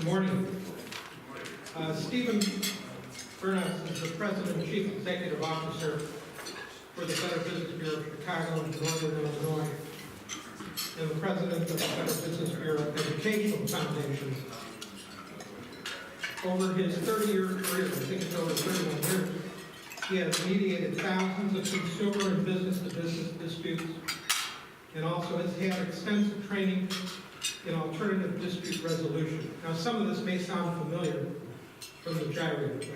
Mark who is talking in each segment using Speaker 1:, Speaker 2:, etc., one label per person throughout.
Speaker 1: Good morning. Stephen Bernas is the President and Chief Executive Officer for the Better Business Bureau of Chicago and Northern Illinois, and the President of the Better Business Bureau Educational Foundation. Over his 30-year career, I think it's over 31 years, he has mediated thousands of consumer and business-to-business disputes, and also has had extensive training in alternative dispute resolution. Now, some of this may sound familiar from the gyro, but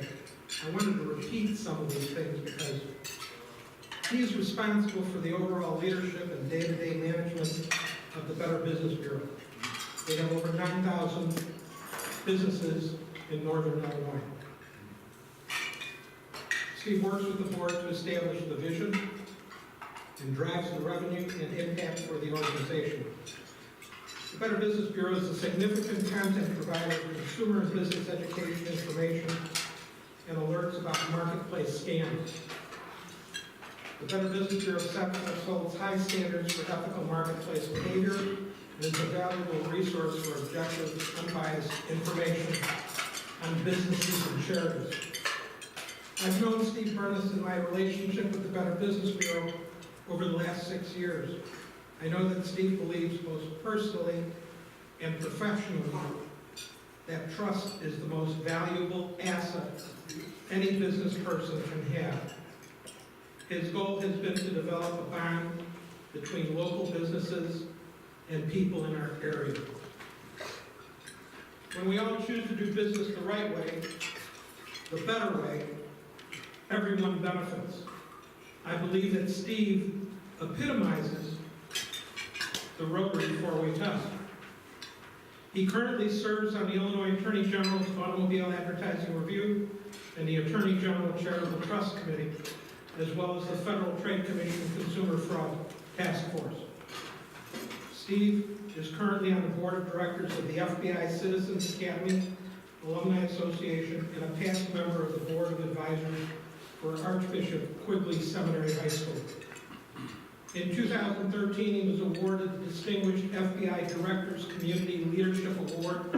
Speaker 1: I wanted to repeat some of these things because he is responsible for the overall leadership and day-to-day management of the Better Business Bureau. They have over 9,000 businesses in Northern Illinois. Steve works with the board to establish the vision and drives the revenue and impact for the organization. The Better Business Bureau is a significant content provider of consumer and business education information and alerts about marketplace scams. The Better Business Bureau sets and upholds high standards for ethical marketplace behavior and is a valuable resource for objective, unbiased information on businesses and charities. I've known Steve Bernas in my relationship with the Better Business Bureau over the last 6 years. I know that Steve believes both personally and professionally that trust is the most valuable asset any business person can have. His goal has been to develop a bond between local businesses and people in our area. When we all choose to do business the right way, the better way, everyone benefits. I believe that Steve epitomizes the Rotary four-way test. He currently serves on the Illinois Attorney General's Automobile Advertising Review and the Attorney General Charitable Trust Committee, as well as the Federal Trade Commission Consumer Fraud Task Force. Steve is currently on the board of directors of the FBI Citizens Academy Alumni Association and a past member of the board of advisors for Archbishop Quigley Seminary High School. In 2013, he was awarded the Distinguished FBI Directors Community Leadership Award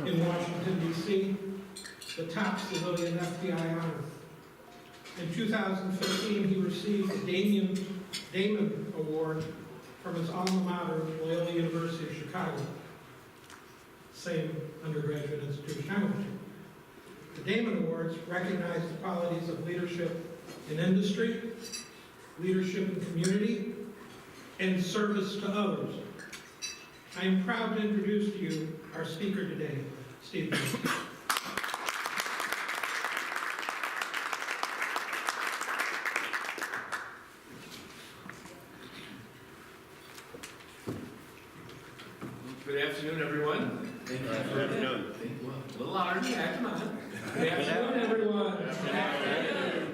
Speaker 1: in Washington, D.C., the top civilian FBI honor. In 2015, he received the Damon Award from his alma mater, Loyola University of Chicago, same undergraduate institution. The Damon Awards recognize the qualities of leadership in industry, leadership in community, and service to others. I am proud to introduce to you our speaker today, Steve Bernas.
Speaker 2: Good afternoon, everyone. Thank you.
Speaker 3: Good afternoon.
Speaker 2: A little louder, yeah, come on. Good afternoon, everyone. Good afternoon.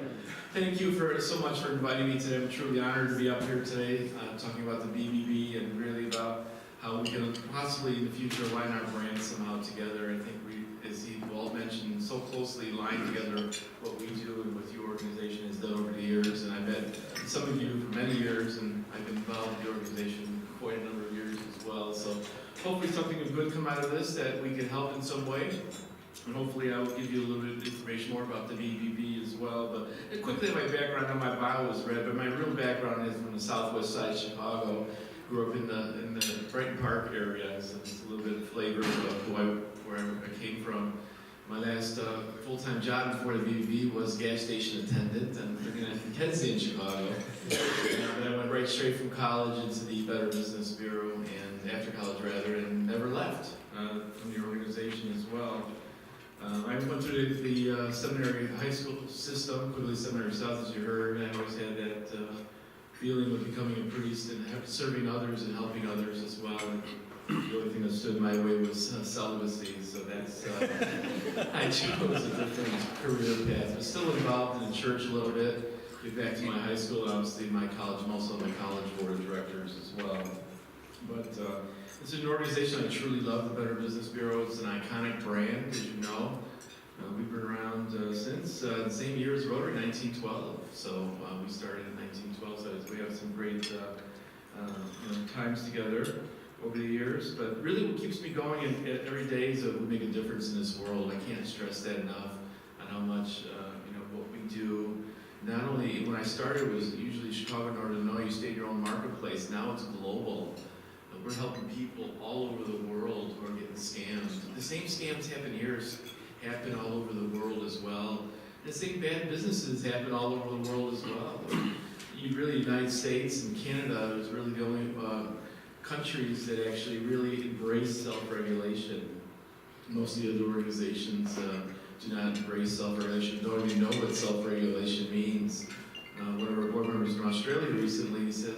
Speaker 2: Thank you so much for inviting me today. I'm truly honored to be up here today talking about the BBB and really about how we can possibly in the future align our brands somehow together. I think we, as you all mentioned, so closely align together what we do and what your organization has done over the years. And I've met some of you for many years, and I've been involved in the organization for quite a number of years as well. So hopefully something good come out of this that we can help in some way. And hopefully I will give you a little bit of information more about the BBB as well. But quickly, my background, I know my bio was read, but my real background is from the southwest side of Chicago. Grew up in the Brighton Park area, so it's a little bit of flavor of where I came from. My last full-time job before the BBB was gas station attendant and living at Mackenzie in Chicago. And then I went right straight from college into the Better Business Bureau, and after college rather, and never left from the organization as well. I went through the seminary high school system, Quigley Seminary South, as you heard, and I always had that feeling of becoming a priest and serving others and helping others as well. And the only thing that stood in my way was celibacy, so that's, I chose a different career path, but still involved in the church a little bit. Get back to my high school, obviously my college, and also my college board of directors as well. But it's an organization I truly love, the Better Business Bureau. It's an iconic brand, as you know. We've been around since the same year as Rotary, 1912. So we started in 1912, so we have some great times together. over the years. But really what keeps me going every day is that we make a difference in this world. I can't stress that enough on how much, what we do. Not only, when I started, it was usually Chicago, Northern Illinois, you stay in your own marketplace. Now it's global. We're helping people all over the world who are getting scammed. The same scams happen all over the world as well. The same bad businesses happen all over the world as well. The United States and Canada is really the only countries that actually really embrace self-regulation. Most of the other organizations do not embrace self-regulation, don't even know what self-regulation means. One of our board members from Australia recently said,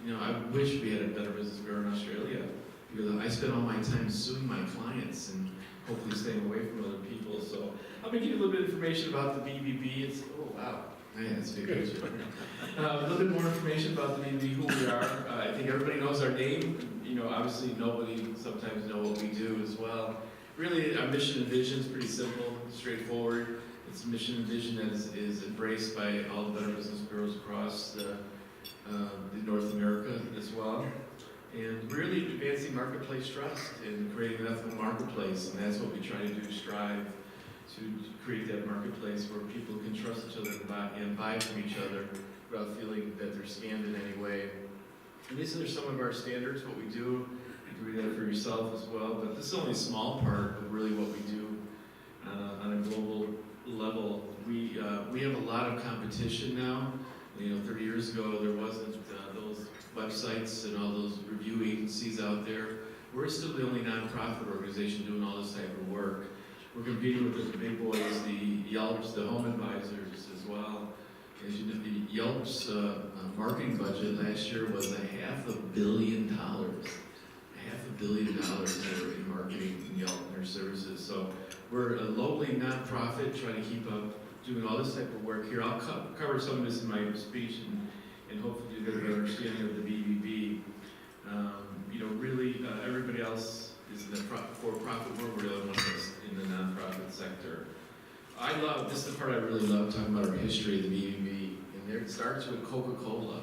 Speaker 2: I wish we had a Better Business Bureau in Australia, because I spend all my time suing my clients and hopefully staying away from other people. So I'm going to give you a little bit of information about the BBB. Oh wow, yeah, it's a big picture. A little bit more information about the BBB, who we are. I think everybody knows our name. Obviously nobody sometimes know what we do as well. Really, our mission and vision is pretty simple, straightforward. It's a mission and vision that is embraced by all the Better Business Bureaus across the North America as well. And really advancing marketplace trust and creating an ethical marketplace. And that's what we try to do, strive to create that marketplace where people can trust each other and buy from each other without feeling that they're scammed in any way. And these are some of our standards, what we do. You can read that for yourself as well. But this is only a small part of really what we do on a global level. We have a lot of competition now. 30 years ago there wasn't those websites and all those review agencies out there. We're still the only nonprofit organization doing all this type of work. We're competing with the big boys, the Yelps, the home advisors as well. As you know, the Yelp's marketing budget last year was $500 million. $500 million in marketing in Yelp and their services. So we're a lowly nonprofit trying to keep up doing all this type of work here. I'll cover some of this in my speech and hopefully you get a better understanding of the BBB. Everybody else is in the for-profit world. We're the only ones that's in the nonprofit sector. This is the part I really love, talking about our history of the BBB. And there it starts with Coca-Cola.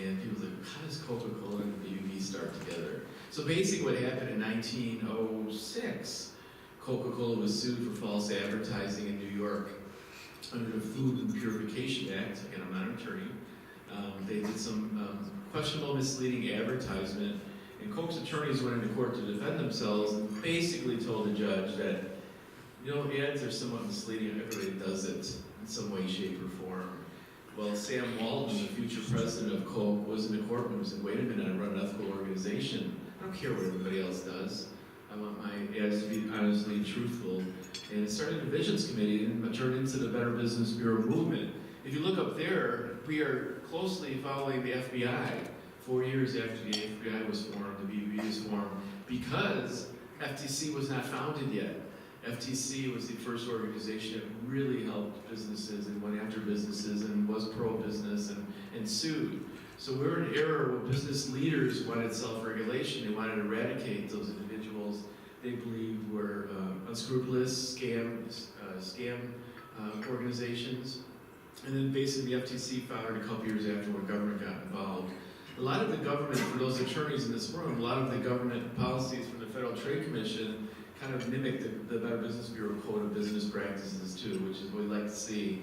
Speaker 2: And people like, how does Coca-Cola and the BBB start together? So basically what happened in 1906, Coca-Cola was sued for false advertising in New York under the Food and Purification Act. Again, I'm not an attorney. They did some questionable, misleading advertisement, and Coke's attorneys went into court to defend themselves and basically told the judge that, ads are somewhat misleading. Everybody does it in some way, shape, or form. Well, Sam Walton, the future president of Coke, was in the courtroom and said, wait a minute, I run an ethical organization. I don't care what everybody else does. I want my ads to be honestly and truthful. And it started a Visions Committee and turned into the Better Business Bureau movement. If you look up there, we are closely following the FBI. 4 years after the FBI was formed, the BBB was formed, because FTC was not founded yet. FTC was the first organization that really helped businesses and went after businesses and was pro-business and sued. So we're in an era where business leaders wanted self-regulation. They wanted to eradicate those individuals they believed were unscrupulous, scam organizations. And then basically the FTC founded a couple years after when government got involved. A lot of the government, for those attorneys in this room, a lot of the government policies from the Federal Trade Commission kind of mimic the Better Business Bureau Code of Business Practices too, which is what we'd like to see.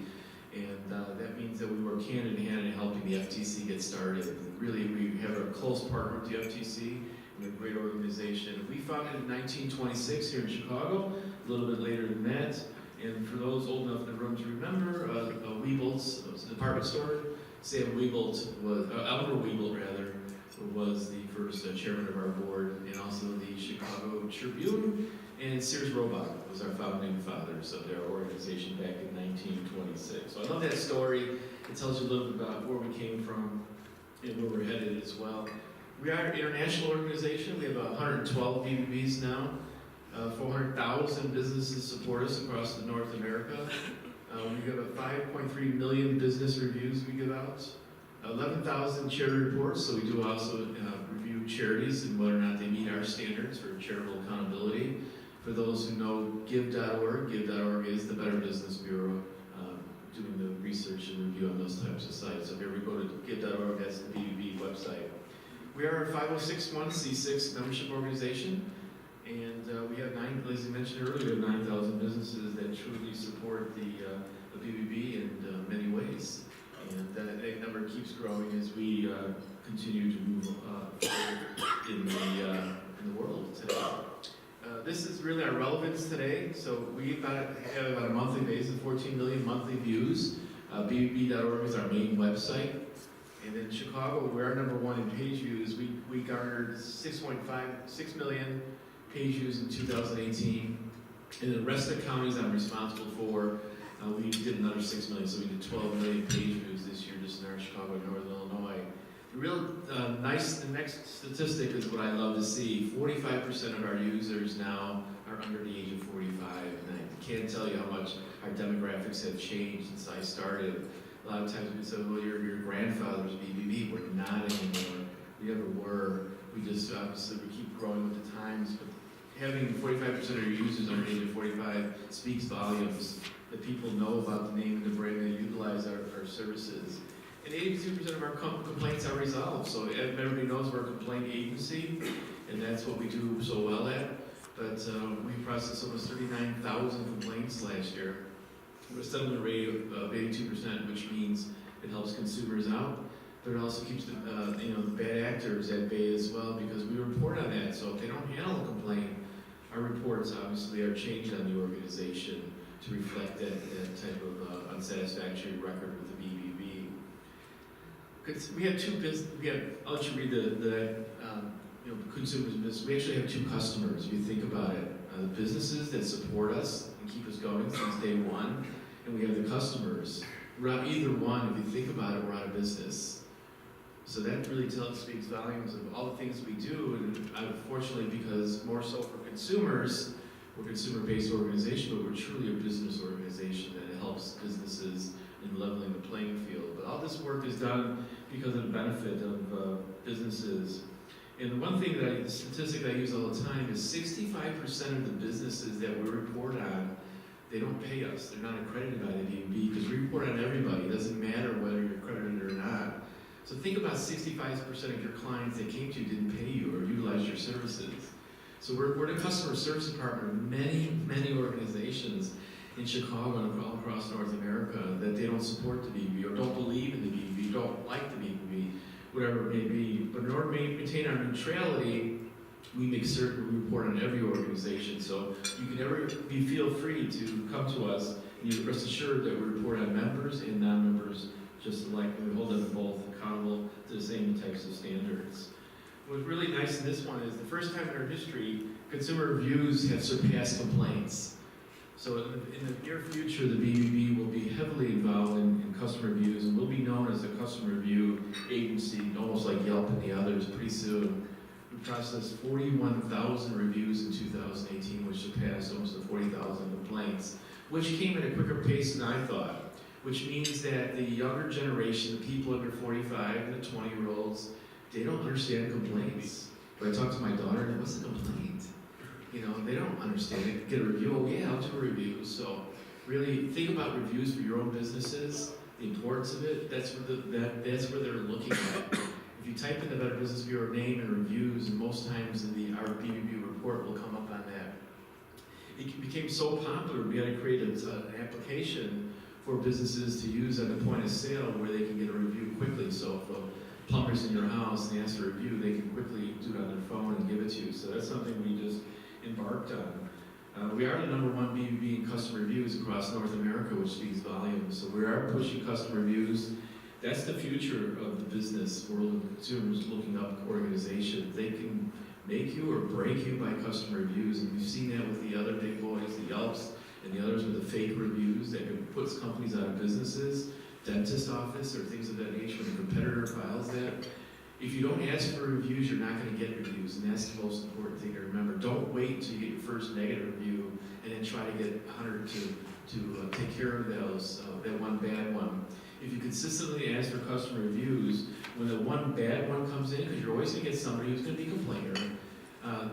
Speaker 2: And that means that we work hand in hand in helping the FTC get started. Really, we have a close partner with the FTC and a great organization. We founded in 1926 here in Chicago, a little bit later than that. And for those old enough in the room to remember, Weebel's, it was a department store. Sam Weebelt was, Elmer Weebelt rather, was the first chairman of our board, and also the Chicago Tribune. And Sears Roebuck was our founding fathers of their organization back in 1926. So I love that story. It tells you a little bit about where we came from and where we're headed as well. We are an international organization. We have 112 BBBs now. 400,000 businesses support us across North America. We have 5.3 million business reviews we give out. 11,000 charity reports, so we do also review charities and whether or not they meet our standards for charitable accountability. For those who know give.org, give.org is the Better Business Bureau doing the research and review on those types of sites. So if you ever go to give.org, that's the BBB website. We are a 501c6 membership organization, and we have as I mentioned earlier, 9,000 businesses that truly support the BBB in many ways. And that number keeps growing as we continue to move forward in the world today. This is really our relevance today. So we have about a monthly base of 14 million monthly views. BBB.org is our main website. And in Chicago, we're number one in page views. We garnered 6 million page views in 2018. And the rest of the counties I'm responsible for, we did another 6 million, so we did 12 million page views this year just in our Chicago, Northern Illinois. The real the next statistic is what I love to see. 45% of our users now are under the age of 45, and I can't tell you how much our demographics have changed since I started. A lot of times we say, well, your grandfather's BBB. We're not anymore. We ever were. We just, obviously, we keep growing with the times, but having 45% of your users under the age of 45 speaks volumes that people know about the name and the brand and utilize our services. And 82% of our complaints are resolved. So everybody knows we're a complaint agency, and that's what we do so well at. But we processed almost 39,000 complaints last year. With a settlement rate of 82%, which means it helps consumers out, but it also keeps the bad actors at bay as well, because we report on that. So if they don't handle a complaint, our reports obviously are changed on the organization to reflect that type of unsatisfactory record with the BBB. We have I'll let you read the consumers business. We actually have two customers, if you think about it. The businesses that support us and keep us going since day one, and we have the customers. Without either one, if you think about it, we're out of business. So that really speaks volumes of all the things we do, and unfortunately, because more so for consumers, we're a consumer-based organization, but we're truly a business organization that helps businesses in leveling the playing field. But all this work is done because of the benefit of businesses. And one thing the statistic I use all the time is 65% of the businesses that we report on, they don't pay us. They're not accredited by the BBB because we report on everybody. It doesn't matter whether you're accredited or not. So think about 65% of your clients that came to you didn't pay you or utilize your services. So we're the customer service department of many organizations in Chicago and all across North America that they don't support the BBB or don't believe in the BBB, don't like the BBB, whatever it may be. But in order to maintain our neutrality, we make certain we report on every organization. So you can feel free to come to us, and you can rest assured that we report on members and non-members just alike, and we hold them both accountable to the same types of standards. What's really nice in this one is the first time in our history, consumer reviews have surpassed complaints. So in the near future, the BBB will be heavily involved in customer reviews, and we'll be known as a customer review agency, almost like Yelp and the others pretty soon. We processed 41,000 reviews in 2018, which surpassed almost the 40,000 complaints, which came at a quicker pace than I thought, which means that the younger generation, the people under 45 and the 20-year-olds, they don't understand complaints. When I talk to my daughter, what's a complaint? They don't understand it. Get a review, oh yeah, I'll do a review. So really think about reviews for your own businesses, the importance of it. That's where they're looking at. If you type in the Better Business Bureau name and reviews, and most times our BBB report will come up on that. It became so popular, we had to create an application for businesses to use at the point of sale where they can get a review quickly. So if a plumber's in your house and they ask for a review, they can quickly do it on their phone and give it to you. So that's something we just embarked on. We are the #1 BBB in customer reviews across North America, which speaks volumes. So we are pushing customer reviews. That's the future of the business world of consumers looking up organizations. They can make you or break you by customer reviews, and we've seen that with the other big boys, the Yelps, and the others with the fake reviews that puts companies out of businesses, dentist office, or things of that nature, when a competitor files that. If you don't ask for reviews, you're not going to get reviews, and that's the most important thing to remember. Don't wait until you get your first negative review and then try to get 100 to take care of that one bad one. If you consistently ask for customer reviews, when the one bad one comes in, because you're always going to get somebody who's going to be a complainer,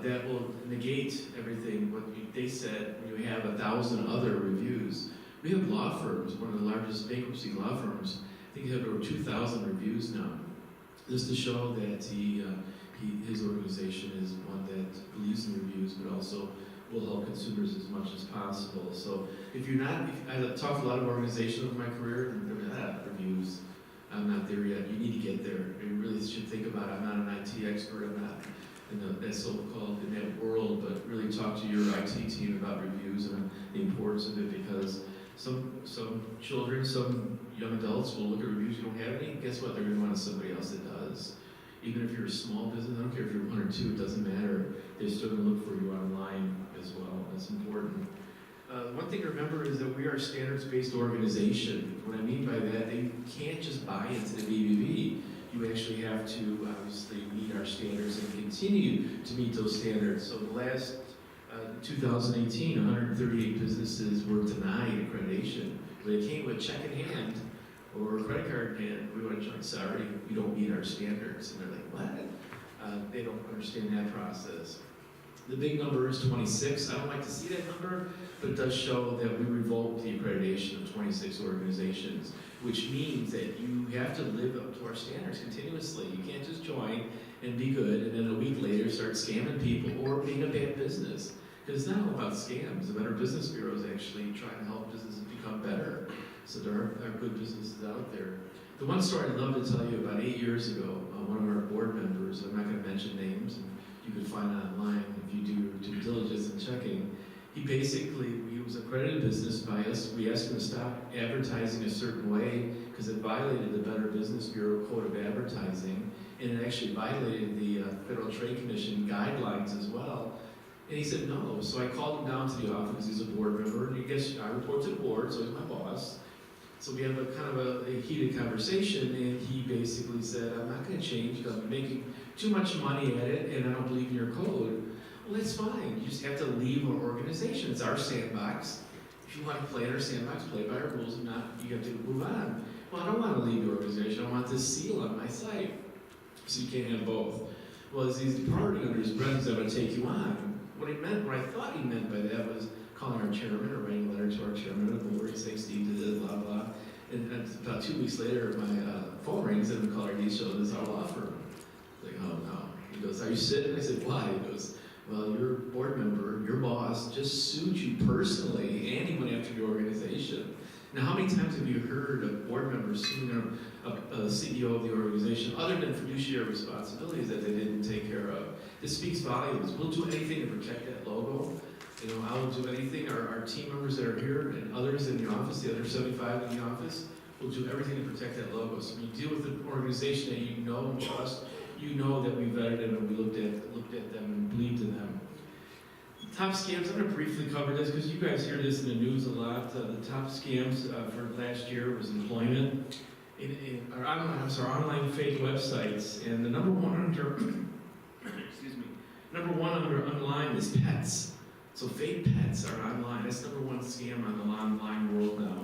Speaker 2: that will negate everything what they said when you have 1,000 other reviews. We have law firms, one of the largest bankruptcy law firms. I think we have over 2,000 reviews now. Just to show that his organization is one that believes in reviews, but also will help consumers as much as possible. So if you're not, I've talked to a lot of organizations in my career, and they're reviews. I'm not there yet. You need to get there. You really should think about it. I'm not an IT expert. I'm not in that so-called in that world, but really talk to your IT team about reviews and the importance of it, because some children, some young adults will look at reviews. You don't have any. Guess what? They're going to want somebody else that does. Even if you're a small business, I don't care if you're one or two. It doesn't matter. They're still going to look for you online as well. That's important. One thing to remember is that we are a standards-based organization. What I mean by that, you can't just buy into the BBB. You actually have to obviously meet our standards and continue to meet those standards. So the last 2018, 138 businesses were denied accreditation. They came with check in hand or a credit card in hand. We want to join. Sorry, you don't meet our standards. And they're like, what? They don't understand that process. The big number is 26. I don't like to see that number, but it does show that we revoked the accreditation of 26 organizations, which means that you have to live up to our standards continuously. You can't just join and be good, and then a week later start scamming people or being a bad business. Because it's not all about scams. The Better Business Bureau is actually trying to help businesses become better. So there are good businesses out there. The one story I'd love to tell you, about 8 years ago, one of our board members, I'm not going to mention names, and you can find it online if you do due diligence and checking. He was accredited business by us. We asked him to stop advertising a certain way because it violated the Better Business Bureau Code of Advertising, and it actually violated the Federal Trade Commission guidelines as well. And he said no. So I called him down to the office. He's a board member, and I report to the board, so he's my boss. So we have a kind of a heated conversation, and he basically said, I'm not going to change because I'm making too much money at it, and I don't believe in your code. Well, that's fine. You just have to leave our organization. It's our sandbox. If you want to play in our sandbox, play by our rules. If not, you have to move on. Well, I don't want to leave the organization. I want this seal on my site. So you can't have both. Well, as he's departing under his breath, I'm going to take you on. What I thought he meant by that was calling our chairman or writing a letter to our chairman of the board saying Steve did this, blah, blah. And about 2 weeks later, my phone rings and the caller ID shows it's our law firm. Like, oh no. He goes, are you sitting? I said, why? He goes, well, your board member, your boss, just sued you personally and he went after your organization. Now, how many times have you heard of board members suing a CEO of the organization other than fiduciary responsibilities that they didn't take care of? This speaks volumes. We'll do anything to protect that logo. You know, I will do anything. Our team members that are here and others in the office, the other 75 in the office, will do everything to protect that logo. So when you deal with an organization that you know and trust, you know that we vetted them and we looked at them and believed in them. Top scams, I'm going to briefly cover this because you guys hear this in the news a lot. The top scams for last year was employment, online fake websites, and the number one under, number one under online is pets. So fake pets are online. That's number one scam on the online world now.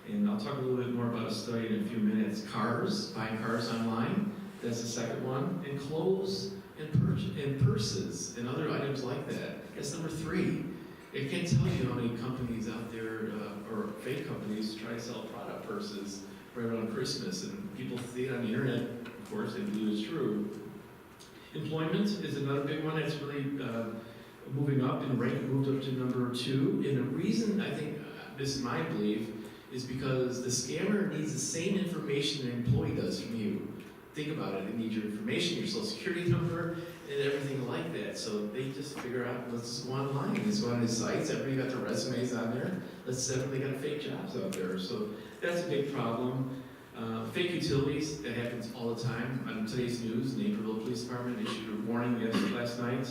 Speaker 2: And I'll talk a little bit more about a study in a few minutes. Cars, buying cars online, that's the second one. And clothes and purses and other items like that. That's number three. It can't tell you how many companies out there, or fake companies, try to sell product purses right around Christmas. And people see it on the internet, of course, they believe it's true. Employment is another big one that's really moving up in rank, moved up to number 2. And the reason I think, this is my belief, is because the scammer needs the same information an employee does from you. Think about it, they need your information, your social security number, and everything like that. So they just figure out, let's just go online, let's go on these sites, everybody got their resumes on there, let's send them, they got fake jobs out there. So that's a big problem. Fake utilities, that happens all the time. On today's news, Naperville Police Department issued a warning last night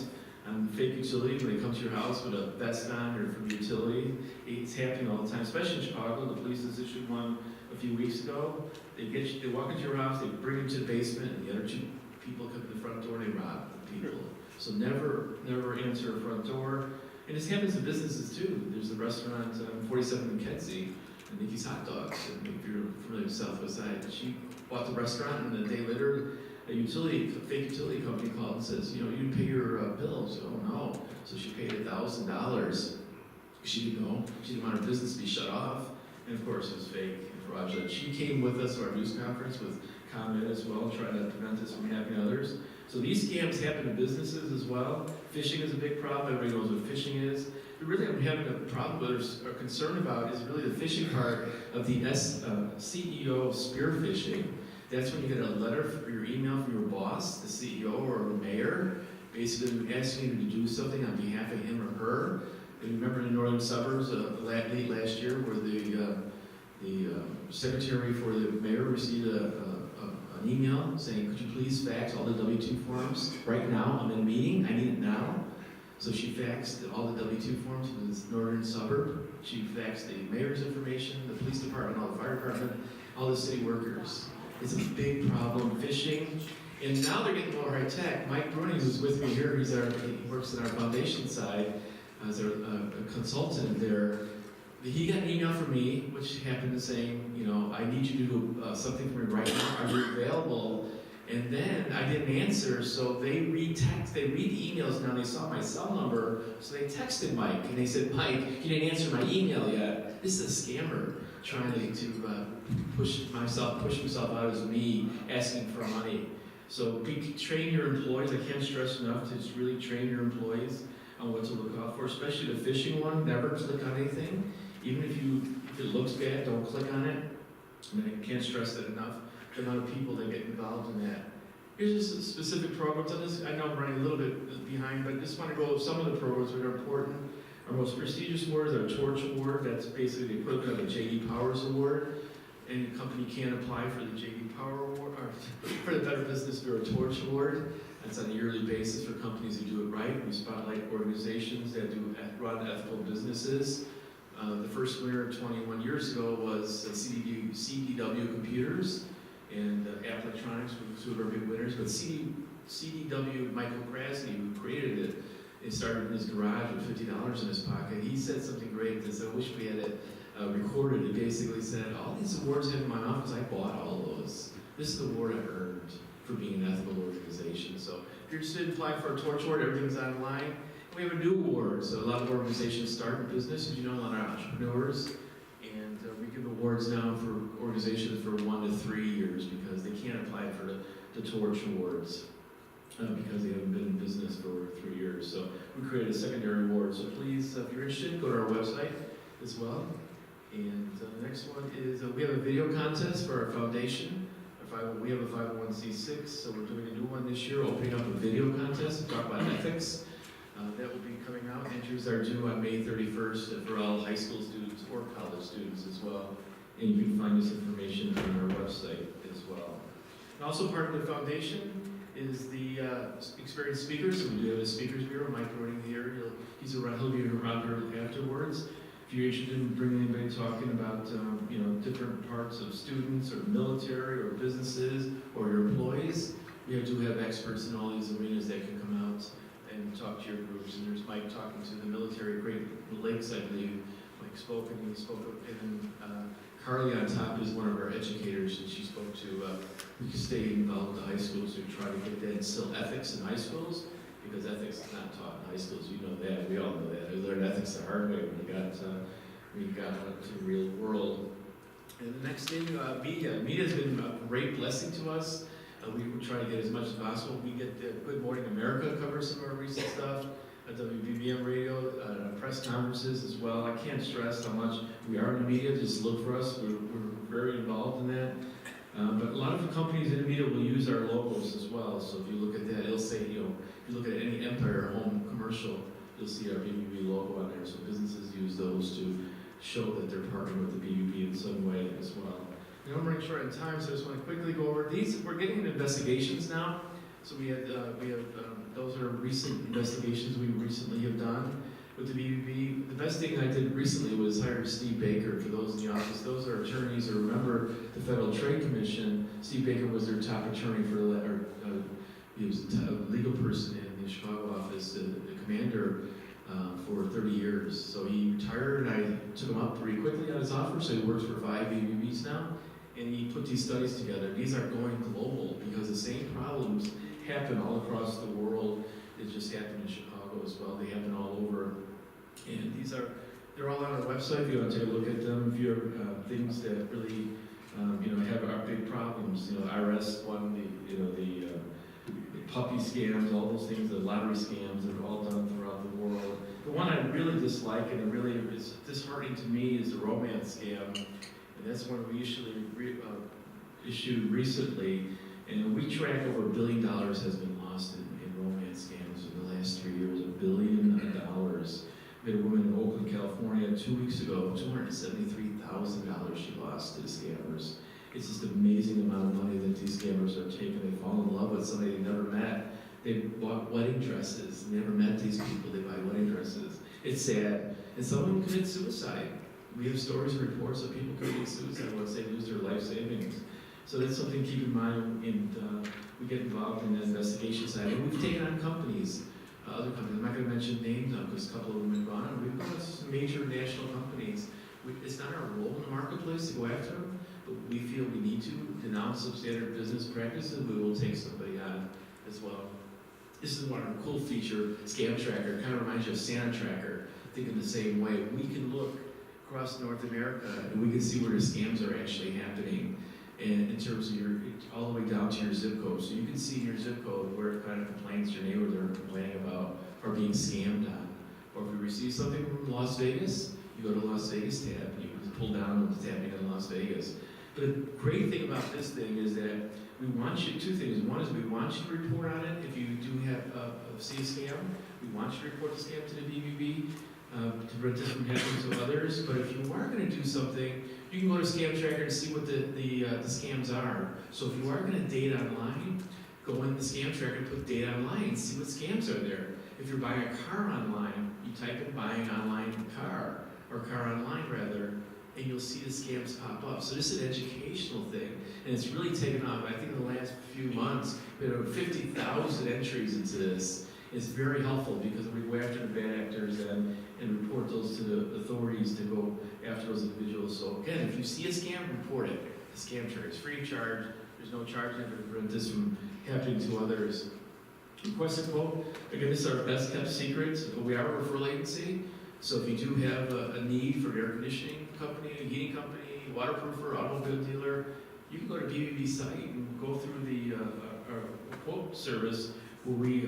Speaker 2: on fake utility when they come to your house with a vest on or from utility. It's happening all the time, especially in Chicago. The police has issued one a few weeks ago. They walk into your house, they bring you to the basement, and the other 2 people come to the front door and they rob people. So never answer a front door. And this happens in businesses too. There's a restaurant, 47 McKenzie, and Nikki's Hot Dogs. And if you're familiar with Southwest Side, she bought the restaurant, and a day later, a fake utility company called and says, you know, you didn't pay your bills. Oh no. So she paid $1,000. She didn't know. She didn't want her business to be shut off. And of course, it was fake and fraudulent. She came with us to our news conference with comment as well, trying to prevent this from happening to others. So these scams happen to businesses as well. Phishing is a big problem. Everybody knows what phishing is. But really, I'm having a problem or concerned about is really the phishing part of the CEO spear phishing. That's when you get a letter for your email from your boss, the CEO or mayor, basically asking you to do something on behalf of him or her. And remember in the northern suburbs, late last year, where the secretary for the mayor received an email saying, could you please fax all the W-2 forms right now? I'm in a meeting, I need it now. So she faxed all the W-2 forms to this northern suburb. She faxed the mayor's information, the police department, all the fire department, all the city workers. It's a big problem, phishing. And now they're getting more high tech. Mike Bruni, who's with me here, he works in our foundation side as a consultant there. He got an email from me, which happened to saying, you know, I need you to do something for me right now. Are you available? And then I didn't answer, so they read the emails now. They saw my cell number, so they texted Mike, and they said, Mike, you didn't answer my email yet. This is a scammer trying to push himself out as me asking for money. So train your employees. I can't stress enough to just really train your employees on what to look out for, especially the phishing one. Never click on anything. Even if it looks bad, don't click on it. I mean, I can't stress that enough. The amount of people that get involved in that. Here's just specific programs on this. I know I'm running a little bit behind, but I just want to go over some of the programs that are important. Our most prestigious award is our Torch Award. That's basically the equivalent of a J.D. Powers Award. Any company can apply for the J.D. Power Award, or for the Better Business Bureau Torch Award. That's on a yearly basis for companies who do it right. We spotlight organizations that run ethical businesses. The first winner 21 years ago was CDW Computers and Apple Electronics were two of our big winners. But CDW, Michael Krasny, who created it, he started in his garage with $50 in his pocket. He said something great that I wish we had it recorded. He basically said, all these awards I have in my office, I bought all those. This is the award I earned for being an ethical organization. So if you're interested in applying for a Torch Award, everything's online. We have a new award. So a lot of organizations start in business, as you know, a lot of entrepreneurs. And we give awards now for organizations for 1 to 3 years because they can't apply for the Torch Awards because they haven't been in business for 3 years. So we created a secondary award. So please, if you're interested, go to our website as well. And the next one is we have a video contest for our foundation. We have a 501c6, so we're doing a new one this year, opening up a video contest to talk about ethics. That will be coming out. Entries are due on May 31st for all high school students or college students as well. And you can find this information on our website as well. And also part of the foundation is the experienced speakers. So we do have a speakers bureau. Mike Roning here. He'll be around here afterwards. If you're interested in bringing anybody talking about different parts of students or military or businesses or your employees, we do have experts in all these arenas that can come out and talk to your groups. And there's Mike talking to the military, Great Lakes, I believe. Mike spoke, and he spoke, and Carly on top is one of our educators, and she spoke to we can stay involved with the high schools to try to get that instill ethics in high schools, because ethics is not taught in high schools. You know that. We all know that. We learned ethics the hard way when we got out to the real world. And the next thing, media. Media has been a great blessing to us. We try to get as much as possible. We get Good Morning America covers some of our recent stuff, WBBM radio, press conferences as well. I can't stress how much we are in the media. Just look for us. We're very involved in that. But a lot of the companies in the media will use our logos as well. So if you look at that, it'll say, if you look at any Empire home commercial, you'll see our BBB logo on there. So businesses use those to show that they're partnering with the BBB in some way as well. I'm running short on time, so I just want to quickly go over these. We're getting into investigations now. So we have those are recent investigations we recently have done with the BBB. The best thing I did recently was hire Steve Baker for those in the office. Those are attorneys who remember the Federal Trade Commission. Steve Baker was their top attorney he was a legal person in the Chicago office, the commander for 30 years. So he retired, and I took him up pretty quickly on his offer. So he works for 5 BBBs now. And he put these studies together. These are going global because the same problems happen all across the world. It just happened in Chicago as well. They happen all over. And they're all on our website if you want to take a look at them. If you have things that really, have our big problems. IRS won the
Speaker 3: puppy scams, all those things, the lottery scams that are all done throughout the world. The one I really dislike and it really is disheartening to me is the romance scam, and that's one we issued recently. And we track over $1 billion has been lost in romance scams in the last 3 years, $1 billion. We had a woman in Oakland, California 2 weeks ago, $273,000 she lost to the scammers. It's just an amazing amount of money that these scammers are taking. They fall in love with somebody they never met. They bought wedding dresses, never met these people, they buy wedding dresses. It's sad. And someone committed suicide. We have stories and reports of people committing suicide once they lose their life savings. So that's something to keep in mind, and we get involved in the investigation side. And we've taken on companies, other companies. I'm not going to mention names now because a couple of them have gone on. We've got some major national companies. It's not our role in the marketplace to go after them, but we feel we need to denounce substandard business practices. We will take somebody on as well. This is one cool feature, Scam Tracker. It kind of reminds you of Santa Tracker. I think in the same way, we can look across North America and we can see where the scams are actually happening. And in terms of all the way down to your zip code. So you can see in your zip code where kind of complaints your neighbors are complaining about or being scammed on. Or if you receive something from Las Vegas, you go to the Las Vegas tab and you can pull down what's happening in Las Vegas. But the great thing about this thing is that we want you, two things. One is we want you to report on it if you do have see a scam. We want you to report the scam to the BBB to prevent this from happening to others. But if you are going to do something, you can go to Scam Tracker and see what the scams are. So if you are going to date online, go in the Scam Tracker and put date online and see what scams are there. If you're buying a car online, you type in buying online car, or car online rather, and you'll see the scams pop up. So this is an educational thing, and it's really taken off. I think in the last few months, we had over 50,000 entries into this. It's very helpful because we go after the bad actors and report those to the authorities to go after those individuals. So again, if you see a scam, report it. The Scam Tracker is free of charge. There's no charge to prevent this from happening to others. Request a quote. Again, this is our best kept secret, but we are a referral agency. So if you do have a need for an air conditioning company, a heating company, waterproofer, automobile dealer, you can go to BBB site and go through the quote service where we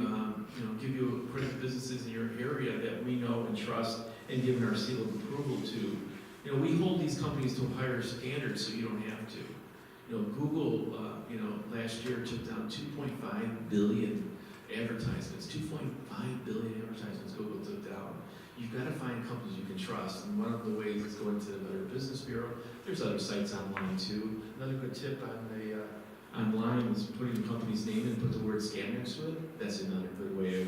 Speaker 3: give you accredited businesses in your area that we know and trust and given our seal of approval to. We hold these companies to a higher standard so you don't have to. Google, last year took down 2.5 billion advertisements. 2.5 billion advertisements Google took down. You've got to find companies you can trust, and one of the ways is going to the Better Business Bureau. There's other sites online too. Another good tip on the online is putting the company's name and put the word scam next to it. That's another good way of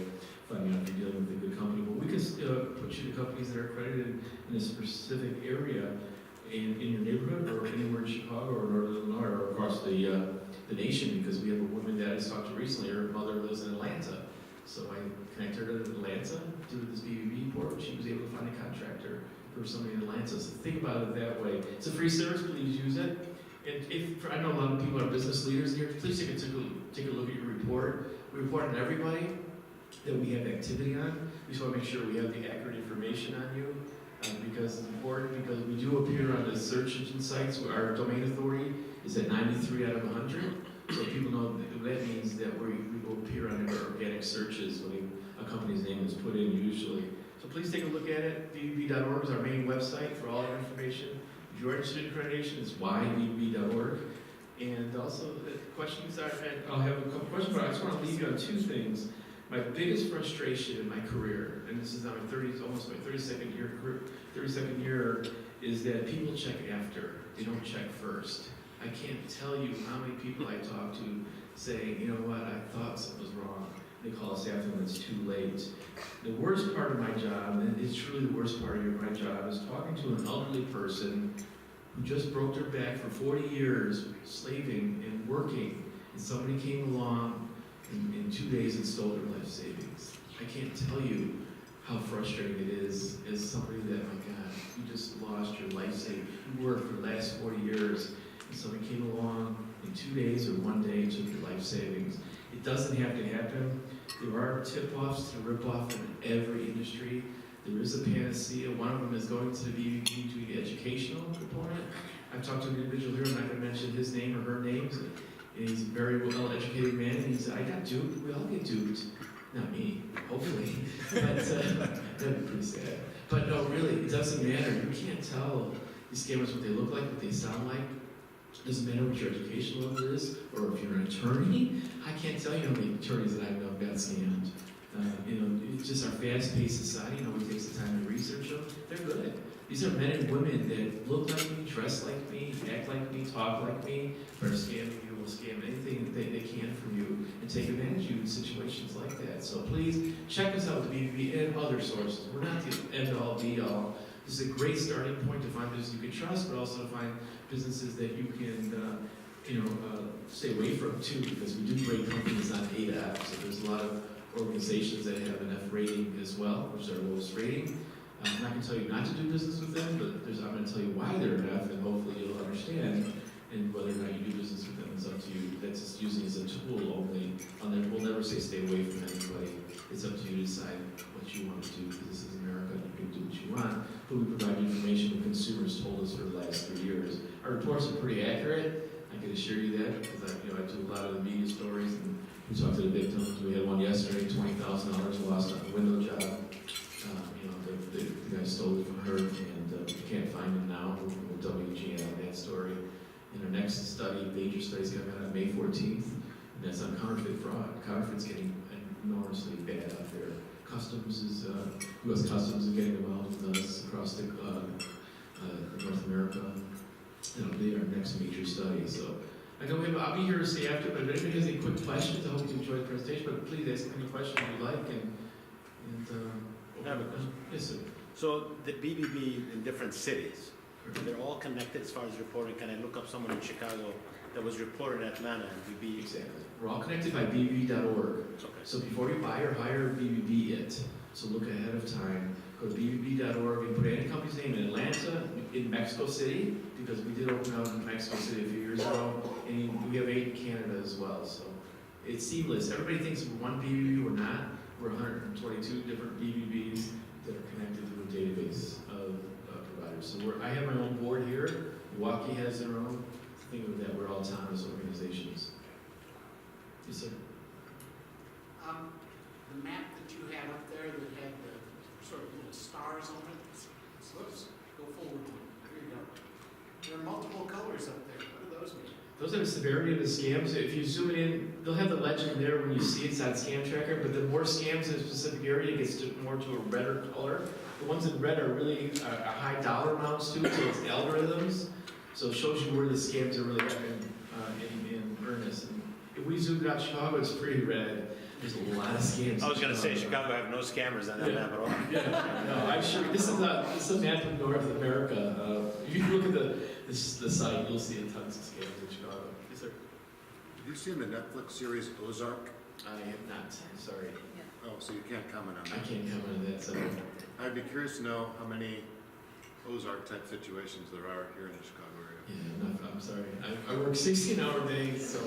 Speaker 3: finding out if you're dealing with a good company. But we can put you to companies that are accredited in a specific area in your neighborhood or anywhere in Chicago or Northern Illinois or across the nation, because we have a woman that I just talked to recently. Her mother lives in Atlanta. So I connected her to Atlanta through this BBB port. She was able to find a contractor for somebody in Atlanta. So think about it that way. It's a free service. Please use it. And if I know a lot of people are business leaders here, please take a look at your report. We report on everybody that we have activity on. We just want to make sure we have the accurate information on you because it's important. Because we do appear on the search engine sites where our domain authority is at 93 out of 100. So people know that means that we will appear on our organic searches when a company's name is put in usually. So please take a look at it. BBB.org is our main website for all our information. If you're interested in accreditation, it's whybb.org. And also, the questions I'll have a couple questions, but I just want to leave you on two things. My biggest frustration in my career, and this is now almost my 32nd year, is that people check after. They don't check first. I can't tell you how many people I talk to saying, you know what, I thought something was wrong. They call us after when it's too late. The worst part of my job, and it's truly the worst part of my job, is talking to an elderly person who just broke their back for 40 years, slaving and working, and somebody came along in 2 days and stole their life savings. I can't tell you how frustrating it is as somebody that, my God, you just lost your life savings. You worked for the last 40 years, and somebody came along in 2 days or 1 day and took your life savings. It doesn't have to happen. There are tip-offs to rip-off in every industry. There is a panacea. One of them is going to the BBB to the educational component. I've talked to an individual here, I'm not going to mention his name or her names. And he's a very well-educated man, and he said, I got duped. We all get duped. Not me, hopefully. But that'd be pretty sad. But no, really, it doesn't matter. You can't tell these scammers what they look like, what they sound like. It doesn't matter what your education level is, or if you're an attorney. I can't tell you how many attorneys that I know got scammed. It's just our fast-paced society. Nobody takes the time to research them. They're good. These are men and women that look like me, dress like me, act like me, talk like me, but are scamming you, will scam anything that they can from you and take advantage of you in situations like that. So please check us out with BBB and other sources. We're not the end-all, be-all. This is a great starting point to find businesses you can trust, but also to find businesses that you can stay away from too, because we do rate companies on 8F. So there's a lot of organizations that have an F rating as well, which is our lowest rating. I'm not going to tell you not to do business with them, but I'm going to tell you why they're an F, and hopefully you'll understand. And whether or not you do business with them is up to you. That's just using as a tool only. We'll never say stay away from anybody. It's up to you to decide what you want to do, because this is America, and you can do what you want. But we provide information that consumers told us for the last 3 years. Our reports are pretty accurate. I can assure you that, because I do a lot of the media stories, and we talk to the victims. We had one yesterday, $20,000 lost on a window job. The guy stole it from her, and we can't find him now. We'll WG on that story. In our next study, major study, is going to be on May 14th, and that's on counterfeit fraud. Counterfeit's getting enormously bad out there. U.S. Customs is getting involved with us across North America. It'll be our next major study. So I know I'll be here to stay after, but if anybody has any quick questions, I hope you enjoyed the presentation. But please ask any questions you like.
Speaker 4: I have a question.
Speaker 3: Yes, sir.
Speaker 4: So the BBB in different cities, they're all connected as far as reporting. Can I look up someone in Chicago that was reported at Atlanta and BB?
Speaker 3: Exactly. We're all connected by BBB.org.
Speaker 4: Okay.
Speaker 3: So before you buy or hire, BBB it. So look ahead of time. Go to BBB.org and put any company's name in Atlanta, in Mexico City, because we did open out in Mexico City a few years ago, and we have 8 in Canada as well. So it's seamless. Everybody thinks we're one BBB. We're not. We're 122 different BBBs that are connected to a database of providers. So I have my own board here. Milwaukee has their own. Think of that, we're all autonomous organizations. Yes, sir.
Speaker 5: The map that you had up there that had the sort of little stars on it, let's go forward one. There you go. There are multiple colors up there. What do those mean?
Speaker 3: Those are the severity of the scams. If you zoom it in, they'll have the legend there when you see it's on Scam Tracker, but the more scams in a specific area, it gets more to a redder color. The ones in red are really high dollar amounts too, so it's algorithms. So it shows you where the scams are really happening in earnest. And if we zoomed out Chicago, it's pretty red. There's a lot of scams.
Speaker 4: I was going to say Chicago have no scammers on that map at all.
Speaker 3: Yeah, no, I'm sure this is a map of North America. If you look at the site, you'll see tons of scams in Chicago. Yes, sir.
Speaker 6: Have you seen the Netflix series Ozark?
Speaker 3: I have not. I'm sorry.
Speaker 6: Oh, so you can't comment on
Speaker 3: I
Speaker 6: that?
Speaker 3: can't comment on that. So
Speaker 6: I'd be curious to know how many Ozark-type situations there are here in the Chicago area.
Speaker 3: yeah, I'm sorry. I work 16-hour days, so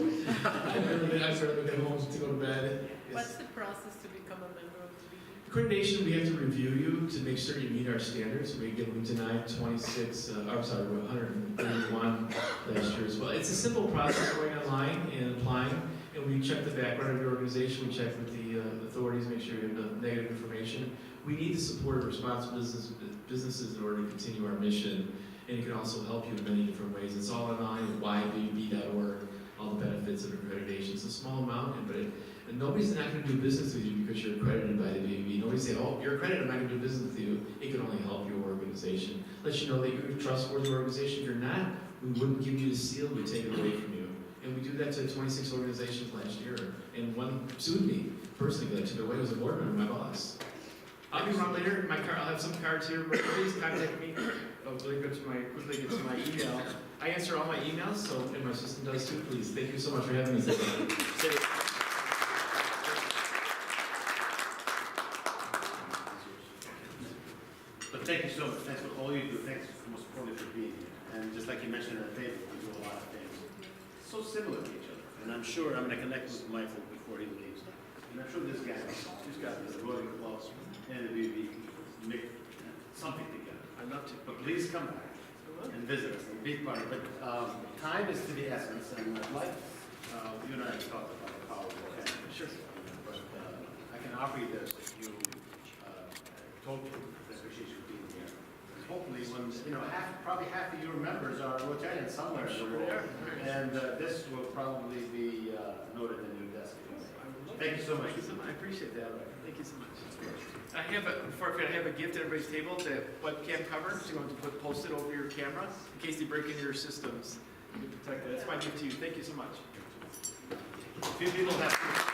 Speaker 3: I've started to get home to go to bed.
Speaker 7: What's the process to become a member of the BB?
Speaker 3: Accreditation, we have to review you to make sure you meet our standards. We denied 131 last year as well. It's a simple process going online and applying, and we check the background of your organization. We check with the authorities, make sure you have no negative information. We need the support of responsible businesses in order to continue our mission, and it can also help you in many different ways. It's all online at ybb.org, all the benefits of accreditation. It's a small amount, but and nobody's not going to do business with you because you're accredited by the BBB. Nobody say, oh, you're accredited, I'm not going to do business with you. It can only help your organization. Let you know that you're a trustworthy organization. If you're not, we wouldn't give you the seal, we'd take it away from you. And we do that to 26 organizations last year. And one sued me personally because I took it away. It was a board member, my boss. I'll be around later. I'll have some cards here, but please contact me. I'll quickly get to my email. I answer all my emails, so and my assistant does too. Please, thank you so much for having me today.
Speaker 4: But thank you so much. Thanks for all you do. Thanks most importantly for being here. And just like you mentioned at the table, we do a lot of things so similar to each other. And I'm sure I'm going to connect with Michael before he leaves. And I'm sure this guy, he's got the Rotary Club and the BB make something together. I'd love to. But please come back and visit us and be part of it. But time is to the essence, and I'd like You and I have talked about the power of that.
Speaker 2: Sure.
Speaker 4: But I can offer you this, you told me, I appreciate you being here. Hopefully, when, probably half of your members are Rotarians somewhere in the world. And this will probably be noted in your desk. Thank you so much.
Speaker 2: I appreciate that. Thank you so much. I have before I forget, I have a gift at everybody's table, the webcam cover. So you want to post it over your camera in case they break into your systems. You can protect that. That's my gift to you. Thank you so much.
Speaker 4: A few people have.